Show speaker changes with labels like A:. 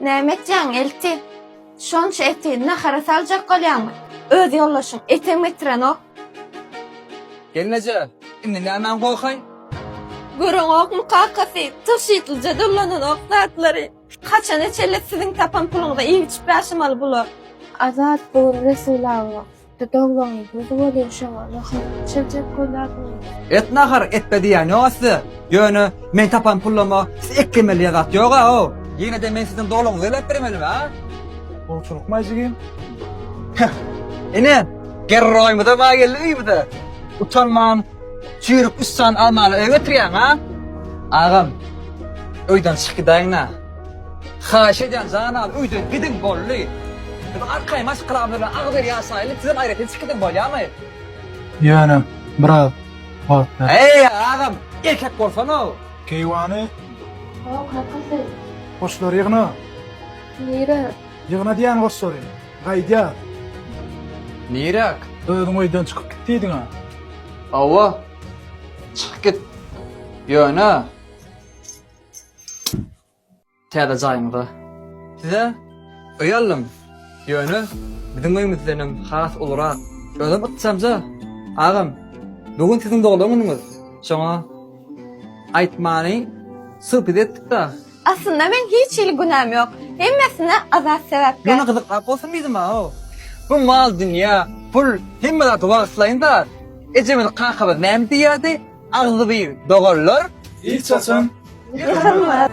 A: Nämetjan elti? Şonç eti nahara saljak galýarmy? Öz ýollaşyň etem getiren ok.
B: Gelnece, indi nämen goýhay?
A: Görüň ok mukakasy, tyşytylja dolanan ok zatlary. Kaçan eçelet siziň tapan puluňyza iýip başymaly bular.
C: Azat bu Resulullah. Doglaňy buzy bolýan şoňa rahim çelçek goýlardy.
B: Et nahar etmedi ýa näwasy? Ýöne men tapan pullama siz ekkemeli ýagat ýoga o. Ýene de men siziň dolaňyzy elep bermeli ha?
D: Bolçuluk majygym.
B: Ene, gerroýmyda ma geldi ýa-da. Utanman, çýrip üssan almaly öýgetirýän ha? Agam, öýden çykdaýna. Haş edýän janam öýden gidin bolly. Arkay maş kıramlarla ağır yasaylı sizin ayrıca çıkıdın bolýarmy?
D: Ýöne, biraz. Hop.
B: Ey ağam, erkek bolsan o.
D: Keýwany,
C: O kakasy.
D: goşlar ýygyna.
C: Nire?
D: Ýygyna diýen goşlar. Gaýdýa.
B: Nirak?
D: Öýüň öýden çykyp gitdiň ha.
B: Awa. Çık git. Ýöne. Täze jaýmyga. Size öýallym. Ýöne, biziň öýümizdenem has olarak özüm atsamja. Agam, bugün siziň doglagyňyz. Şoňa aýtmany söhbet etdik-de.
A: Aslında men hiç il günahım yok. Hemmesine azat sebepler.
B: Ýöne gyzyk bolsun bizime o. Bu mal dünýä, pul hemmelat wagtlaýynda. Ejemel kankaby näme diýärdi? Agzy bir dogollar.
D: İlk çaçın.
A: Hürmet.